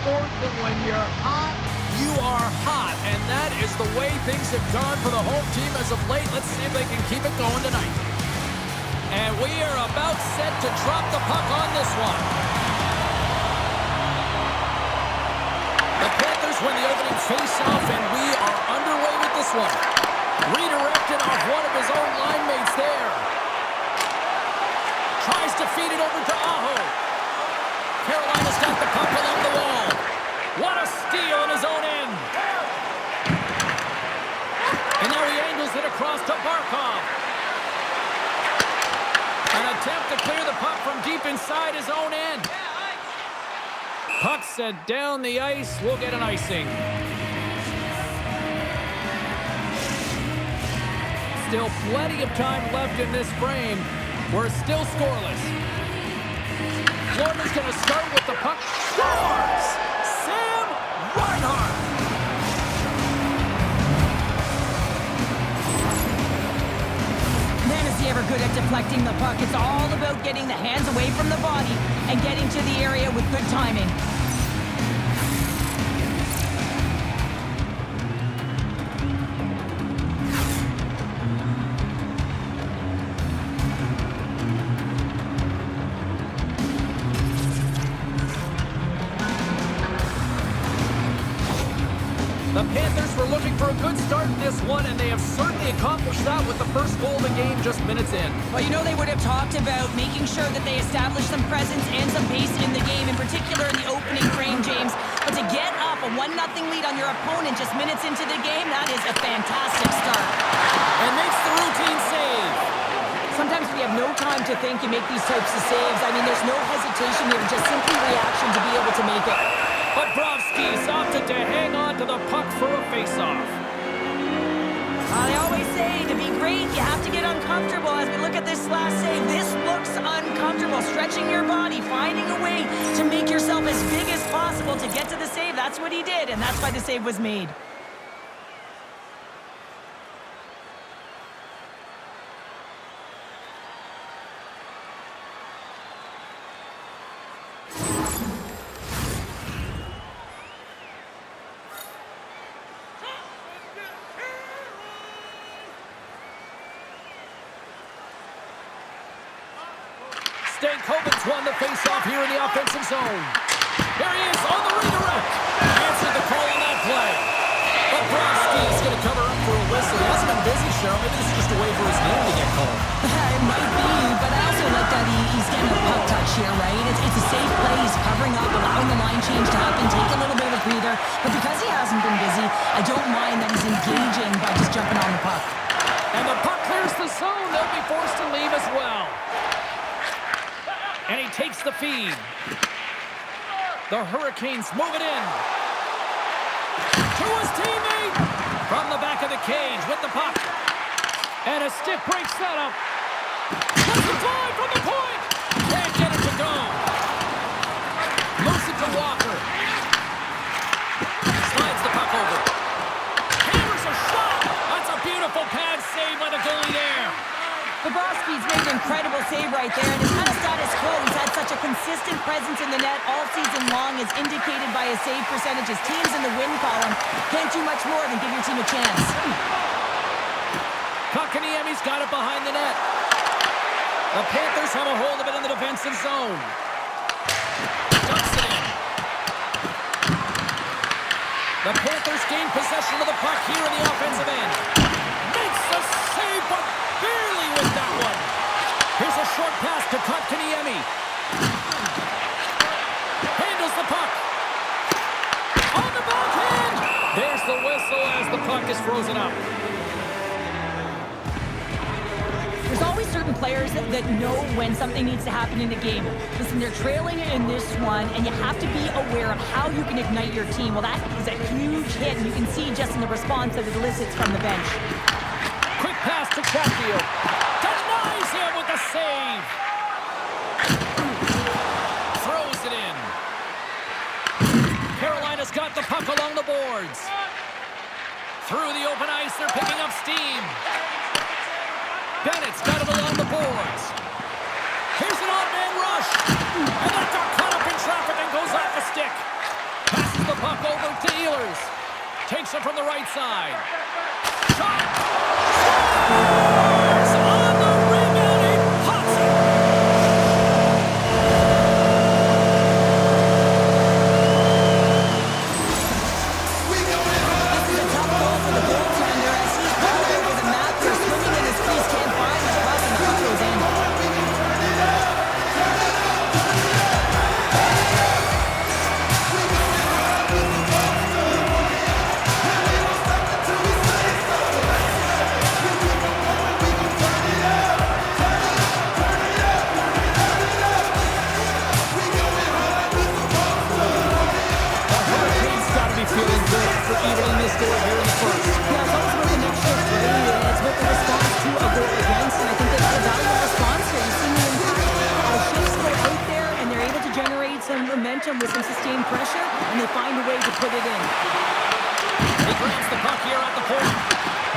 sports, and when you're hot, you are hot, and that is the way things have gone for the home team as of late. Let's see if they can keep it going tonight. And we are about set to drop the puck on this one. The Panthers win the opening faceoff, and we are underway with this one. Redirected off one of his own line mates there. Tries to feed it over to Aho. Carolina's got the puck along the wall. What a steal in his own end. And now he angles it across to Barkov. An attempt to clear the puck from deep inside his own end. Puck sent down the ice. We'll get an icing. Still plenty of time left in this frame. We're still scoreless. Florida's going to start with the puck. Scores! Sam Reinhart! Man, is he ever good at deflecting the puck. It's all about getting the hands away from the body and getting to the area with good timing. The Panthers were looking for a good start in this one, and they have certainly accomplished that with the first goal of the game just minutes in. Well, you know they would have talked about making sure that they established some presence and some pace in the game, in particular in the opening frame, James. But to get up a 1-0 lead on your opponent just minutes into the game, that is a fantastic start. And makes the routine save. Sometimes we have no time to think and make these types of saves. I mean, there's no hesitation here, just simply reaction to be able to make it. Bobrovsky's opted to hang on to the puck for a face-off. They always say to be great, you have to get uncomfortable. As we look at this last save, this looks uncomfortable. Stretching your body, finding a way to make yourself as big as possible to get to the save. That's what he did, and that's why the save was made. Stankoven's won the face-off here in the offensive zone. Here he is on the redirect. Answered the call on that play. Bobrovsky's going to cover up for a whistle. He hasn't been busy, Cheryl. Maybe this is just a way for his name to get called. It might be, but I also like that he's getting a puck touch here, right? It's a safe play. He's covering up, allowing the line change to happen, take a little bit of a breather. But because he hasn't been busy, I don't mind that he's engaging by just jumping on the puck. And the puck clears the zone. They'll be forced to leave as well. And he takes the feed. The Hurricanes move it in. To his teammate. From the back of the cage with the puck. And a stick break setup. Let's it fly from the point. Can't get it to go. Moves it to Walker. Slides the puck over. Hammers a shot. That's a beautiful pad save by the goalie there. Bobrovsky's made an incredible save right there, and his kind of status quo. He's had such a consistent presence in the net all season long, as indicated by his save percentages. Teams in the win column can't do much more than give your team a chance. Kotkaniemi's got it behind the net. The Panthers have a hold of it in the defensive zone. Dumps it in. The Panthers gain possession of the puck here in the offensive end. Makes the save, but barely with that one. Here's a short pass to Kotkaniemi. Handles the puck. On the backhand. There's the whistle as the puck is frozen up. There's always certain players that know when something needs to happen in the game. Listen, they're trailing in this one, and you have to be aware of how you can ignite your team. Well, that is a huge hit, and you can see just in the response that it elicits from the bench. Quick pass to Chatfield. Denies him with the save. Throws it in. Carolina's got the puck along the boards. Through the open ice, they're picking up steam. Bennett's got it along the boards. Here's an odd man rush. And that got caught up in traffic and goes off the stick. Pass Steelers. Takes it from the right side. Shot. On the rebound, he pops it. This is a tough goal for the goaltender as he's all over the map. They're swimming in his crease, can't find the puck, and the puck goes in. Feeling good after evening this score here in the first. Yeah, it's always about the next shift, right? It's about the response to a goal against, and I think they got a valuable response here. You've seen the impact. Shifts go out there, and they're able to generate some momentum with some sustained pressure, and they find a way to put it in. He grabs the puck here at the point.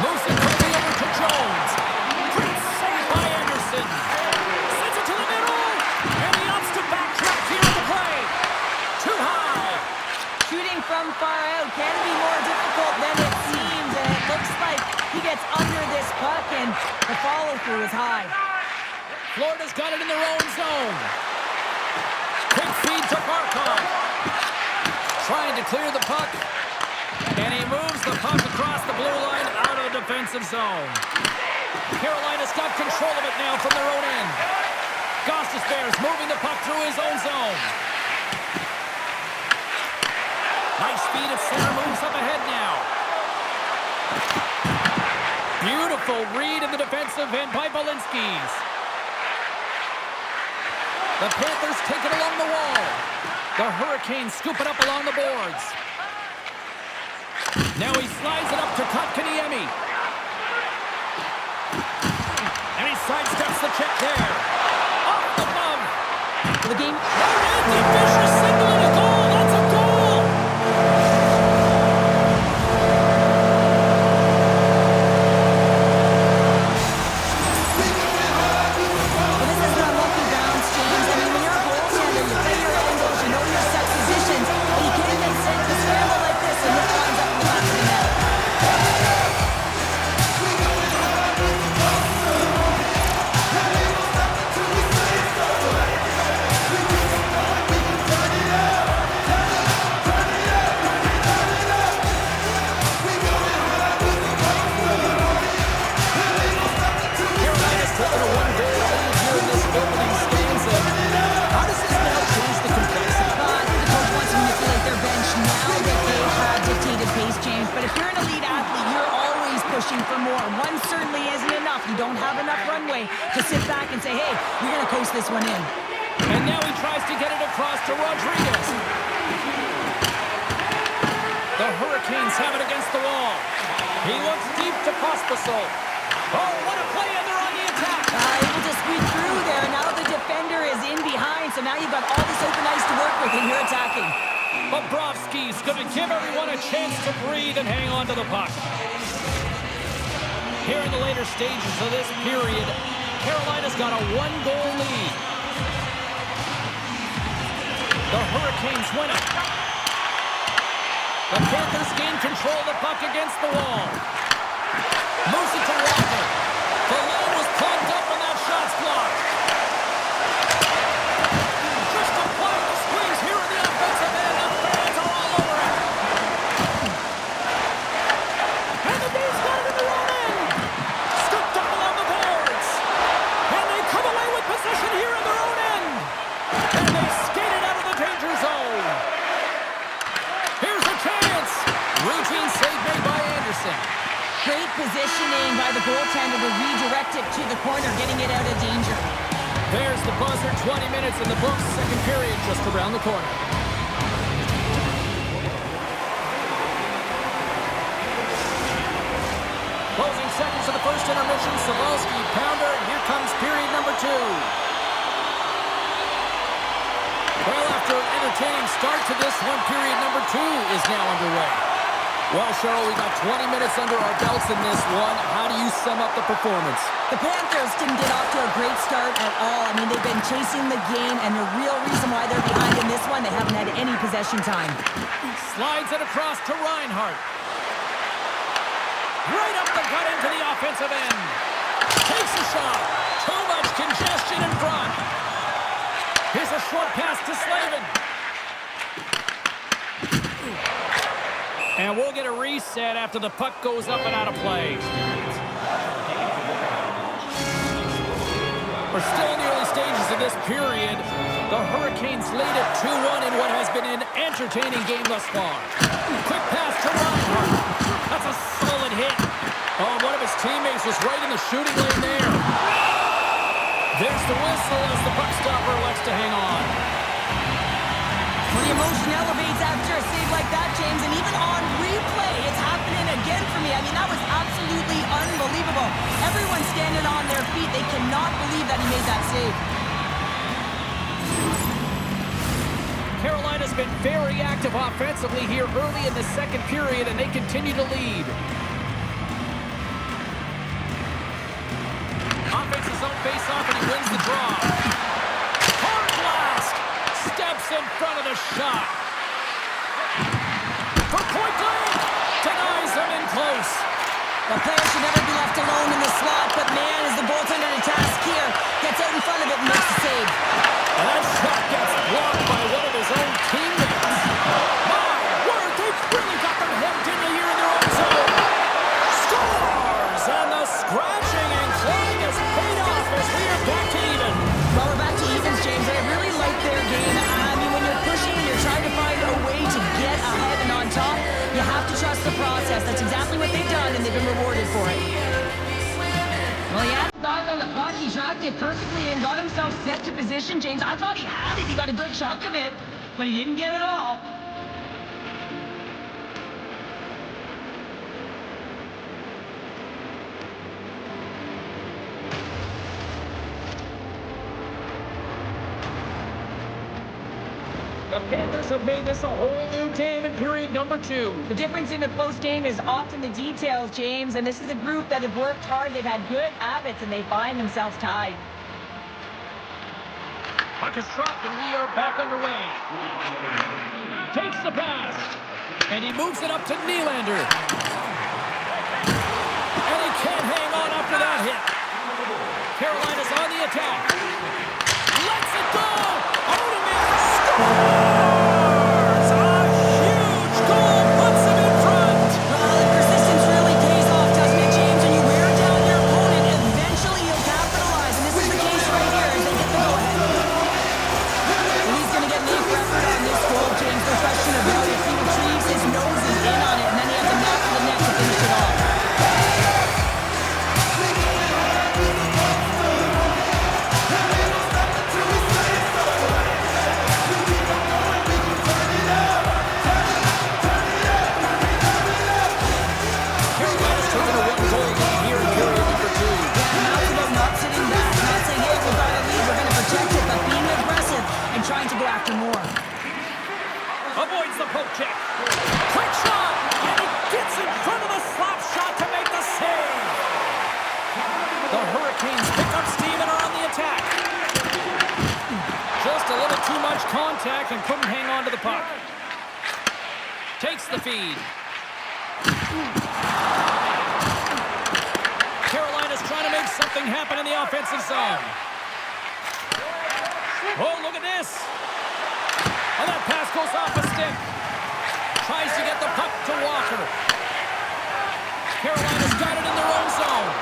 Moves it quickly over to Jones. Great save by Anderson. Sends it to the middle, and he opts to backtrack here at the play. Too high. Shooting from far out can be more difficult than it seems, and it looks like he gets under this puck, and the follow-through is high. Florida's got it in their own zone. Quick feed to Barkov. Trying to clear the puck, and he moves the puck across the blue line out of the defensive zone. Carolina's got control of it now from their own end. Gostis Bears moving the puck through his own zone. Nice speed at center, moves up ahead now. Beautiful read in the defensive end by Balinskis. The Panthers take it along the wall. The Hurricanes scoop it up along the boards. Now he slides it up to Kotkaniemi. And he sidesteps the check there. Off the glove. The game. Randy Fisher signaling a goal. That's a goal. For more. One certainly isn't enough. You don't have enough runway to sit back and say, hey, we're going to coast this one in. And now he tries to get it across to Rodriguez. The Hurricanes have it against the wall. He looks deep to Pospisil. Oh, what a play, and they're on the attack. Able to squeeze through there. Now the defender is in behind, so now you've got all this open ice to work with, and you're attacking. Bobrovsky's going to give everyone a chance to breathe and hang on to the puck. Here in the later stages of this period, Carolina's got a one-goal lead. The Hurricanes win it. The Panthers gain control of the puck against the wall. Moves it to Walker. The lane was plugged up and that shot's blocked. Just applying the squeeze here in the offensive end. The fans are all over it. And the Bees got it in their own end. Scooped up along the boards. And they come away with possession here in their own end. And they skate it out of the danger zone. Here's a chance. Routine save made by Anderson. Great positioning by the goaltender to redirect it to the corner, getting it out of danger. There's the buzzer. 20 minutes in the books. Second period just around the corner. Closing seconds of the first intermission. Savalsky, pounder. Here comes period number 2. Well, after an entertaining start to this one, period number 2 is now underway. Well, Cheryl, we got 20 minutes under our belts in this one. How do you sum up the performance? The Panthers didn't get off to a great start at all. I mean, they've been chasing the game, and the real reason why they're behind in this one, they haven't had any possession time. Slides it across to Reinhart. Right up the gut into the offensive end. Takes a shot. Too much congestion in front. Here's a short pass to Slavin. And we'll get a reset after the puck goes up and out of play. We're still in the early stages of this period. The Hurricanes lead it 2-1 in what has been an entertaining game thus far. Quick pass to Reinhart. That's a solid hit. Oh, one of his teammates was right in the shooting lane there. There's the whistle as the puck stopper elects to hang on. When the emotion elevates after a save like that, James, and even on replay, it's happening again for me. I mean, that was absolutely unbelievable. Everyone's standing on their feet. They cannot believe that he made that save. Carolina's been very active offensively here early in the second period, and they continue to lead. Offense his own face-off, and he wins the draw. Hard blast! Steps in front of the shot. For point blank! Denies him in close. The player should never be left alone in the slot, but man, is the goaltender to task here. Gets out in front of it and makes the save. And that shot gets blocked by one of his own teammates. My word, they've really got them hemmed in here in their own zone. Scores! And the scratching and clawing has paid off as we are back to even. Well, we're back to evens, James. I really like their game. I mean, when you're pushing and you're trying to find a way to get ahead and on top, you have to trust the process. That's exactly what they've done, and they've been rewarded for it. Well, yeah. On the puck, he tracked it perfectly and got himself set to position, James. I thought he had it. He got a good chunk of it, but he didn't get it all. The Panthers have made this a whole new game in period number 2. The difference in the postgame is often the details, James, and this is a group that have worked hard. They've had good habits, and they find themselves tied. Puck is dropped, and we are back underway. Takes the pass, and he moves it up to Nylander. And he can't hang on after that hit. Carolina's on the attack. Lets it go! Odeman scores! A huge goal puts him in front! Well, the persistence really pays off, doesn't it, James? And you wear down your opponent, eventually you'll capitalize. And this is the case right here as they get the go-ahead. And he's going to get an A for effort on this goal, James. No question about it. He retrieves his nose is in on it, and then he has a knock to the net to finish it off. Trying to go after more. Avoids the poke check. Quick shot! And he gets in front of the slap shot to make the save. The Hurricanes pick up steam and are on the attack. Just a little too much contact and couldn't hang on to the puck. Takes the feed. Carolina's trying to make something happen in the offensive zone. Oh, look at this. And that pass goes off a stick. Tries to get the puck to Walker. Carolina's got it in their own zone.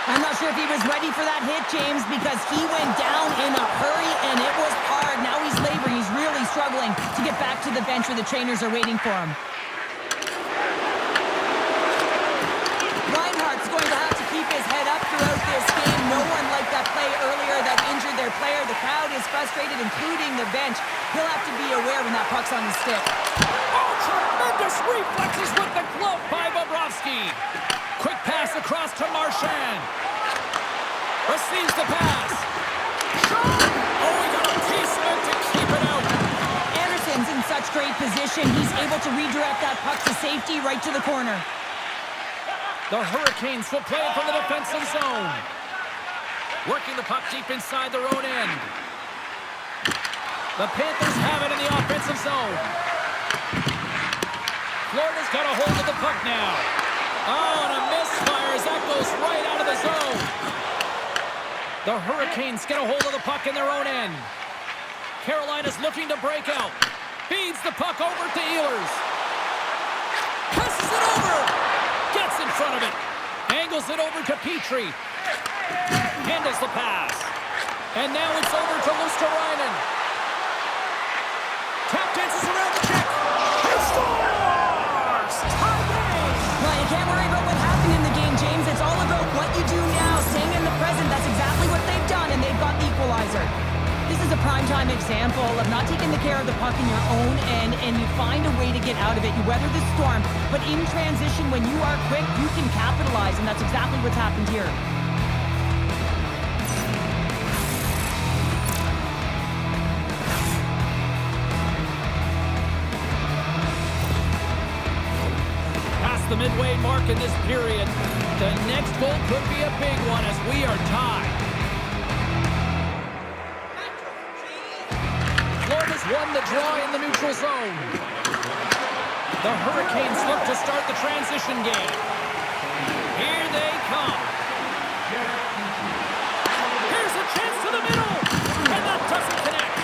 I'm not sure if he was ready for that hit, James, because he went down in a hurry, and it was hard. Now he's laboring. He's really struggling to get back to the bench where the trainers are waiting for him. Reinhart's going to have to keep his head up throughout this game. No one liked that play earlier that injured their player. The crowd is frustrated, including the bench. He'll have to be aware when that puck's on his stick. Oh, tremendous reflexes with the glove by Bobrovsky. Quick pass across to Marchand. Receives the pass. Shot! Oh, he got a piece of it to keep it out. Anderson's in such straight position. He's able to redirect that puck to safety right to the corner. The Hurricanes will play it from the defensive zone. Working the puck deep inside their own end. The Panthers have it in the offensive zone. Florida's got a hold of the puck now. Oh, and a misfire as that goes right out of the zone. The Hurricanes get a hold of the puck in their own end. Carolina's looking to break out. Feeds the puck over to Ehlers. Passes it over. Gets in front of it. Angles it over to Petrie. Handles the pass. And now it's over to Luosterainen. Tap dances around the check. He scores! Tie game! Well, you can't worry about what happened in the game, James. It's all about what you do now. Staying in the present, that's exactly what they've done, and they've got the equalizer. This is a primetime example of not taking the care of the puck in your own end, and you find a way to get out of it. You weather the storm, but in transition, when you are quick, you can capitalize, and that's exactly what's happened here. The midway mark in this period. The next goal could be a big one as we are tied. Florida's won the draw in the neutral zone. The Hurricanes look to start the transition game. Here they come. Here's a chance to the middle. And that doesn't connect.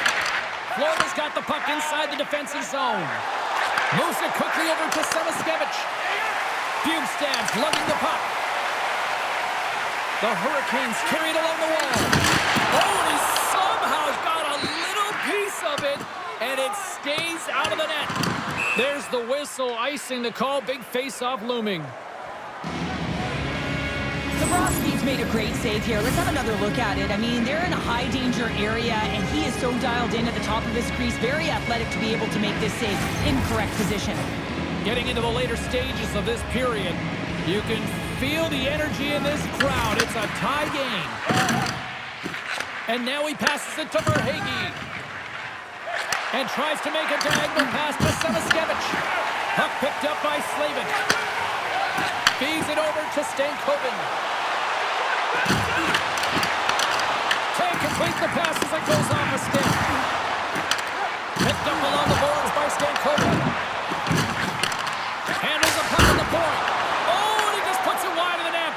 Florida's got the puck inside the defensive zone. Moves it quickly over to Samaskevich. Bjugstad's lugging the puck. The Hurricanes carry it along the wall. Oh, and he somehow got a little piece of it, and it stays out of the net. There's the whistle, icing the call. Big face-off looming. Bobrovsky's made a great save here. Let's have another look at it. I mean, they're in a high-danger area, and he is so dialed in at the top of his crease. Very athletic to be able to make this save in correct position. Getting into the later stages of this period, you can feel the energy in this crowd. It's a tie game. And now he passes it to Verhaeghe. And tries to make a diagonal pass to Samaskevich. Puck picked up by Slavin. Feeds it over to Stankoven. Can't complete the pass as it goes off a stick. Picked up along the boards by Stankoven. Handles the puck on the point. Oh, and he just puts it wide of the net.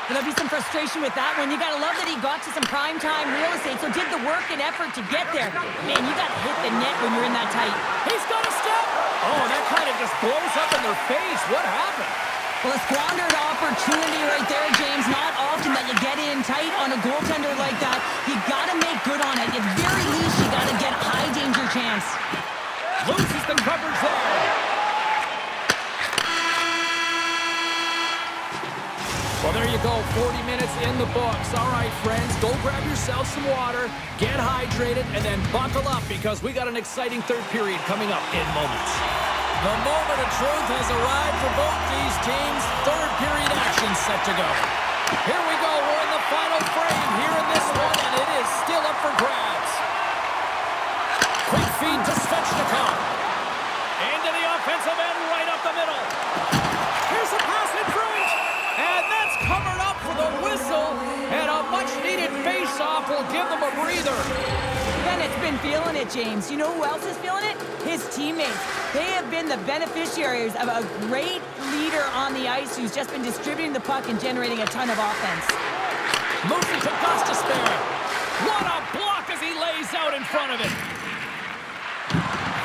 There'll be some frustration with that one. You got to love that he got to some primetime real estate, so did the work and effort to get there. Man, you got to hit the net when you're in that tight. He's got a step. Oh, that kind of just blows up in their face. What happened? Well, a squandered opportunity right there, James. Not often that you get in tight on a goaltender like that. You got to make good on it. At very least, you got to get a high-danger chance. Loses the coverage there. Well, there you go, 40 minutes in the books. All right, friends, go grab yourself some water, get hydrated, and then buckle up because we got an exciting third period coming up in moments. The moment of truth has arrived for both these teams. Third period action set to go. Here we go, we're in the final frame here in this one, and it is still up for grabs. Quick feed to Svechnikov. Into the offensive end, right up the middle. Here's a pass in front. And that's covered up for the whistle, and a much-needed face-off will give them a breather. Bennett's been feeling it, James. You know who else is feeling it? His teammates. They have been the beneficiaries of a great leader on the ice who's just been distributing the puck and generating a ton of offense. Moves it to Gostisbehere. What a block as he lays out in front of it.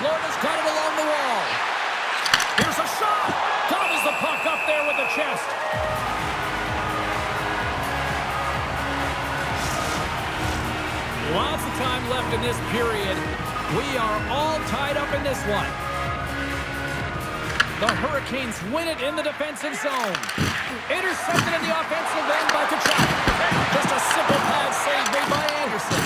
Florida's got it along the wall. Here's a shot. Gobbles the puck up there with the chest. Lots of time left in this period. We are all tied up in this one. The Hurricanes win it in the defensive zone. Intercepted in the offensive end by Tkachuk. Just a simple pad save made by Anderson.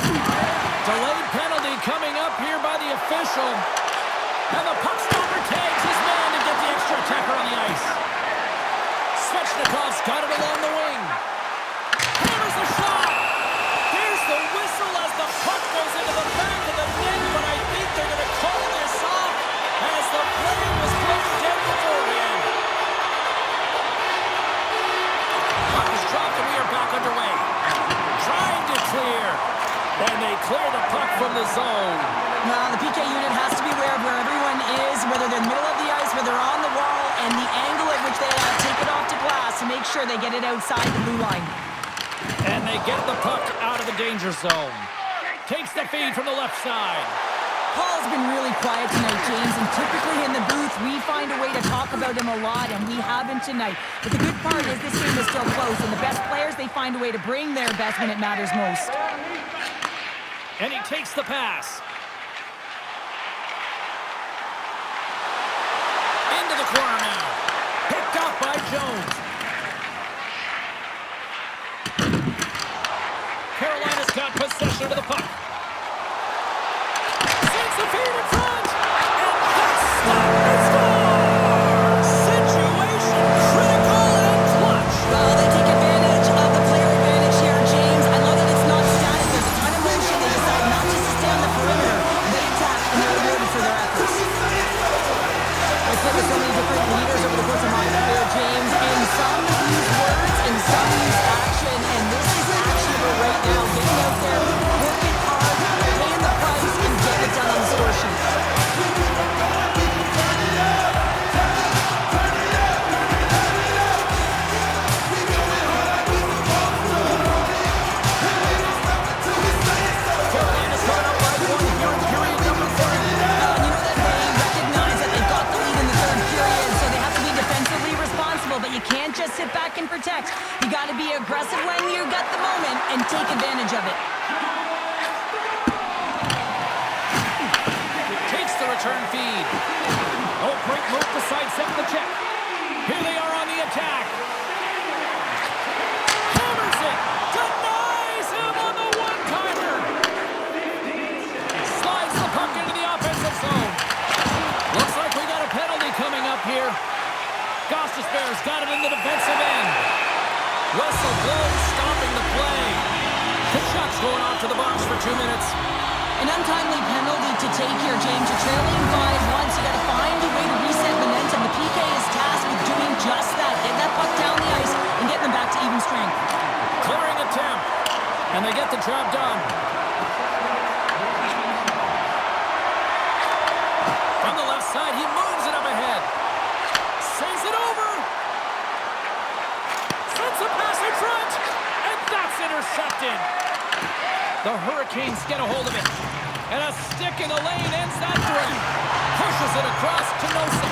Delayed penalty coming up here by the official. And the puck stopper tags his man to get the extra attacker on the ice. Svechnikov's got it along the wing. Hammers the shot. There's the whistle as the puck goes into the back of the net, but I think they're going to call this off zone. Well, the PK unit has to be aware of where everyone is, whether they're in the middle of the ice, whether they're on the wall, and the angle at which they take it off to glass to make sure they get it outside the blue line. And they get the puck out of the danger zone. Takes the feed from the left side. Paul's been really quiet tonight, James, and typically in the booth, we find a way to talk about him a lot, and we haven't tonight. But the good part is this game is still close, and the best players, they find a way to bring their best when it matters most. And he takes the pass. Into the corner now. Picked up by Jones. Carolina's got possession of the puck. Sends the feed in front. And that's stopped and scores! Situation critical and clutch. Well, they take advantage of the player advantage here, James. I love that it's not static. There's a ton of motion. They decide not just to stay on the perimeter. They attack, and they're rewarded for their efforts. I played with so many different leaders over the course of my career, James, and some use words and some use action, and this is actionable right now. Getting out there, working hard, paying the price, and getting it done on the score sheet. Carolina's gone up by one here in period number 3. You know that they recognize that they've got the lead in the third period, so they have to be defensively responsible, but you can't just sit back and protect. You got to be aggressive when you got the moment and take advantage of it. Takes the return feed. Oh, great move to sidestep the check. Here they are on the attack. Hammers it. Denies him on the one-timer. Slides the puck into the offensive zone. Looks like we got a penalty coming up here. Gostisbehere's got it in the defensive end. Whistle blows, stopping the play. Kachuk's going off to the box for 2 minutes. An untimely penalty to take here, James. You're trailing 5-1, so you got to find a way to reset momentum. The PK is tasked with doing just that. Get that puck down the ice and get them back to even strength. Clearing attempt. And they get the job done. From the left side, he moves it up ahead. Sends it over. Sends a pass in front. And that's intercepted. The Hurricanes get a hold of it. And a stick in the lane ends that threat. Pushes it across to Nosa.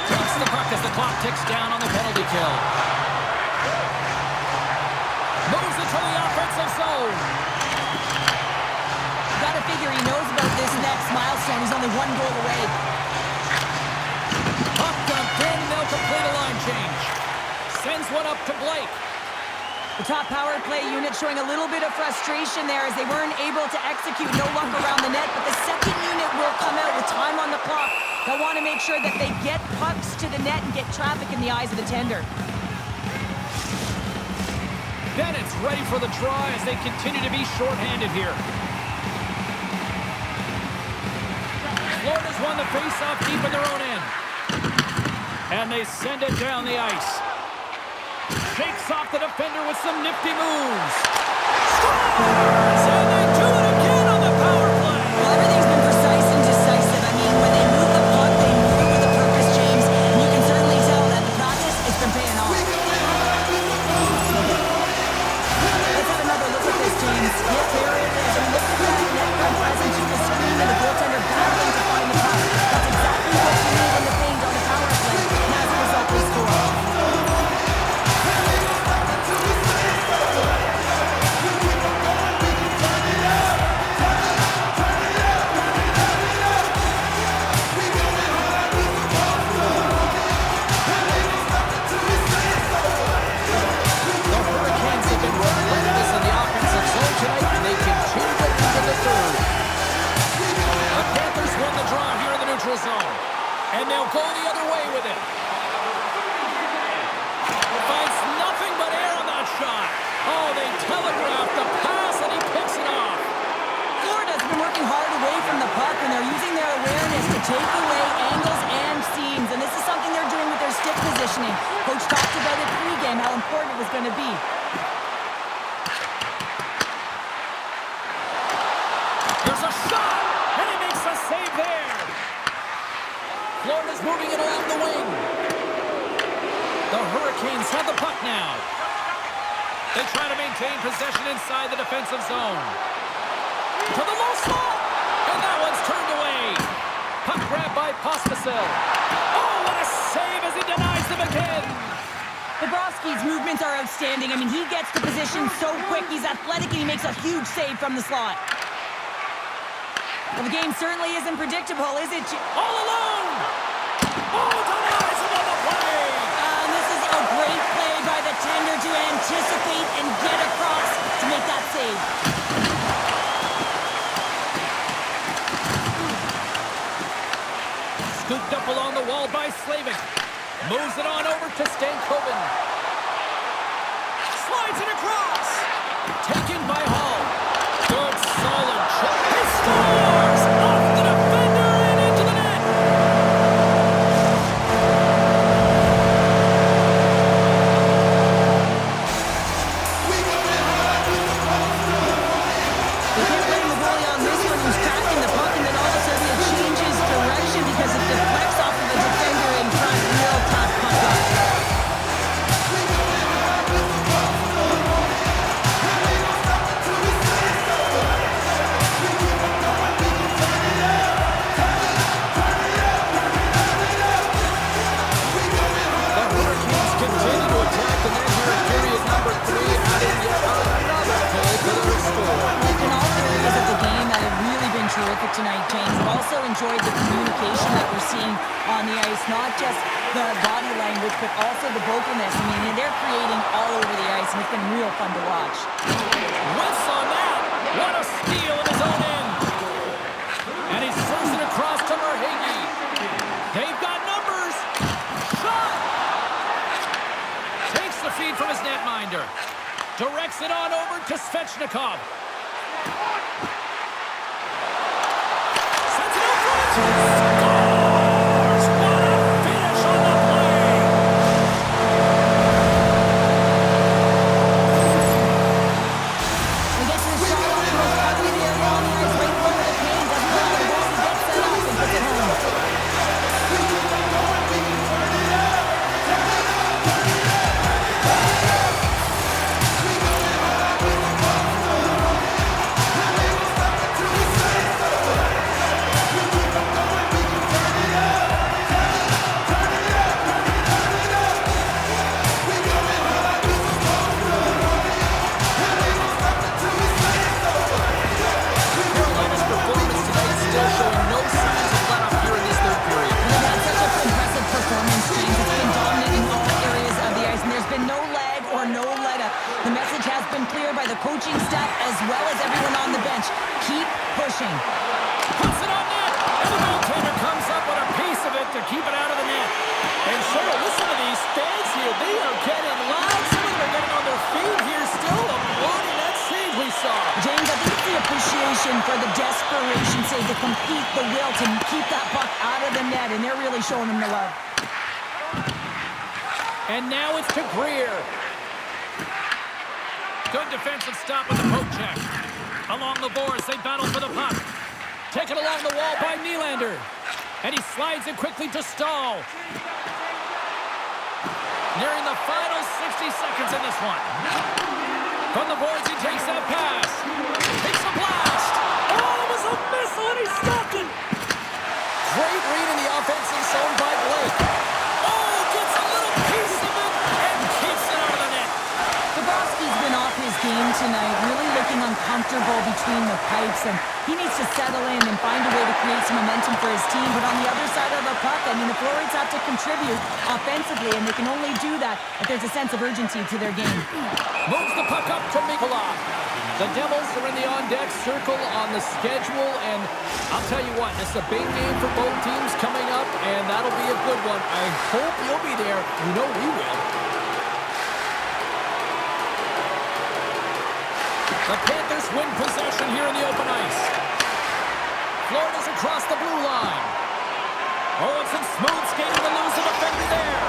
Takes the puck as the clock ticks down on the penalty kill. Moves it to the offensive zone. Got to figure he knows about this next milestone. He's only 1 goal away. Puck dumped in, they'll complete a line change. Sends one up to Blake. The top power play unit showing a little bit of frustration there as they weren't able to execute. No luck around the net, but the second unit will come out with time on the clock. They'll want to make sure that they get pucks to the net and get traffic in the eyes of the tender. Bennett's ready for the draw as they continue to be shorthanded here. Florida's won the face-off deep in their own end. And they send it down the ice. Shakes off the defender with some nifty moves. Scores! And they do it again on the power play. Well, everything's been precise and decisive. I mean, when they move the puck, they move it with a purpose, James. And you can certainly tell that the practice has been paying off. Let's have another look at this, James. Yes, there it is. And look at that net front presence. You can screen and the goaltender battling to find the puck. That's exactly what you need in the paint on the power play. And as a result, they score. Zone. And they'll go the other way with it. Finds nothing but air on that shot. Oh, they telegraphed the pass and he picks it off. Florida's been working hard away from the puck and they're using their awareness to take away angles and seams. And this is something they're doing with their stick positioning. Coach talked about it pregame, how important it was going to be. along the wing. The Hurricanes have the puck now. They try to maintain possession inside the defensive zone. To the low slot. And that one's turned away. Puck grab by Pospisil. Oh, what a save as he denies them again. Bobrovsky's movements are outstanding. I mean, he gets to position so quick. He's athletic and he makes a huge save from the slot. Well, the game certainly isn't predictable, is it? All alone. Oh, denies him on the play. This is a great play by the tender to anticipate and get across to make that save. Scooped up along the wall by Slavin. Moves it on over to Stankoven. Slides it across. Taken by Hall. Good, solid check. He scores! Off the defender and into the net. They can't blame the goalie on this one, who's tracking the puck, and then all of a sudden it changes direction because it deflects off of the defender in front. Real tough puck up. Continue to attack the net here in period number 3, adding yet another goal to their score. In all areas of the game that have really been terrific tonight, James. I've also enjoyed the communication that we're seeing on the ice, not just the body language, but also the vocalness. I mean, they're creating all over the ice, and it's been real fun to watch. Whiffs on that. What a steal in his own end. And he throws it across to Verhaeghe. They've got numbers. Shot. Takes the feed from his netminder. Directs it on over to Svechnikov. Sends it over. Scores! What a finish on the play! We get to the shot off the most ugly area on the ice, right over the Canes. Doesn't allow the ball to get set up and puts it home. Coaching staff as well as everyone on the bench. Keep pushing. Puts it on net. And the goaltender comes up with a piece of it to keep it out of the net. And Cheryl, listen to these fans here. They are getting loud. Some of them are getting on their feet here still. Applauding that save we saw. James, I think it's the appreciation for the desperation save, to compete, the will to keep that puck out of the net. And they're really showing them the love. And now it's to Greer. Good defensive stop with the poke check. Along the boards, they battle for the puck. Taken along the wall by Nylander. And he slides it quickly to Stahl. Nearing the final 60 seconds in this one. From the boards, he takes that pass. Takes a blast. Oh, it was a missile, and he stopped it. Great read in the offensive zone by Blake. Oh, gets a little piece of it and keeps it out of the net. Bobrovsky's been off his game tonight, really looking uncomfortable between the pipes, and he needs to settle in and find a way to create some momentum for his team. But on the other side of the puck, I mean, the forwards have to contribute offensively, and they can only do that if there's a sense of urgency to their game. Moves the puck up to Mikula. The Devils are in the on-deck circle on the schedule, and I'll tell you what, this is a big game for both teams coming up, and that'll be a good one. I hope you'll be there. You know we will. The Panthers win possession here in the open ice. Florida's across the blue line. Oh, it's some smooth skating to lose the defender there.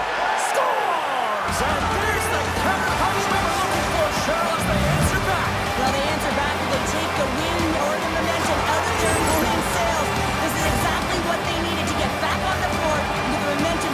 Scores! And there's the counter punch we were looking for, Cheryl, as they answer back. Well, they answer back and they take the win or the momentum out of their opponent's sails. This is exactly what they needed to get back on the floor and get the momentum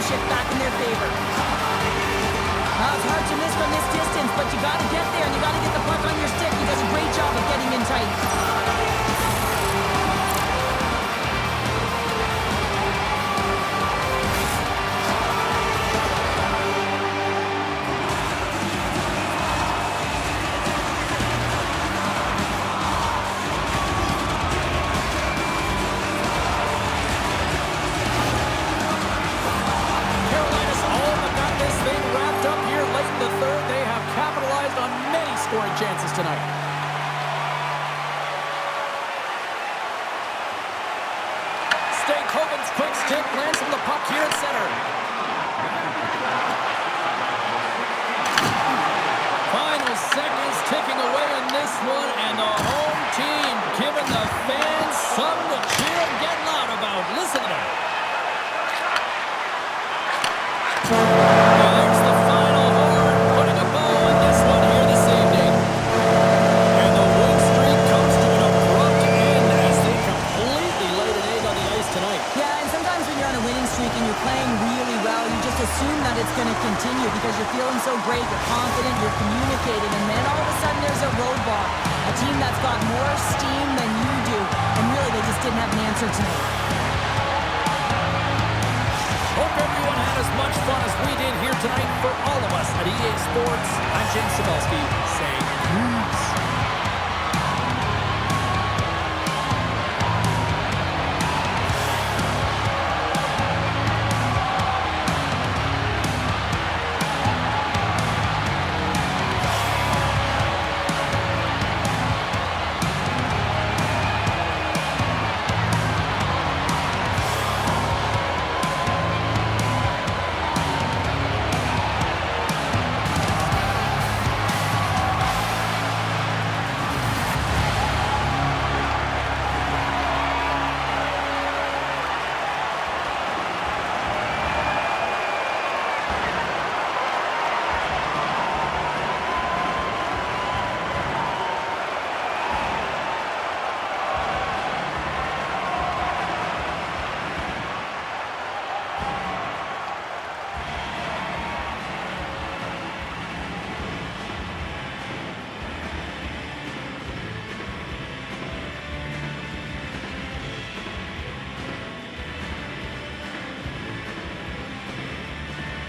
chances tonight. Stankoven's quick stick lands from the puck here at center. Final seconds ticking away in this one, and the home team giving the fans something to cheer and get loud about. Listen to that. There's the final horn, putting a bow on this one here this evening. And the win streak comes to an abrupt end as they completely laid an egg on the ice tonight. Yeah, and sometimes when you're on a winning streak and you're playing really well, you just assume that it's going to continue because you're feeling so great, you're confident, you're communicating, and then all of a sudden there's a roadblock. A team that's got more steam than you do, and really they just didn't have an answer tonight. Hope everyone had as much fun as we did here tonight. For all of us at EA Sports, I'm Jim Cybulski saying peace.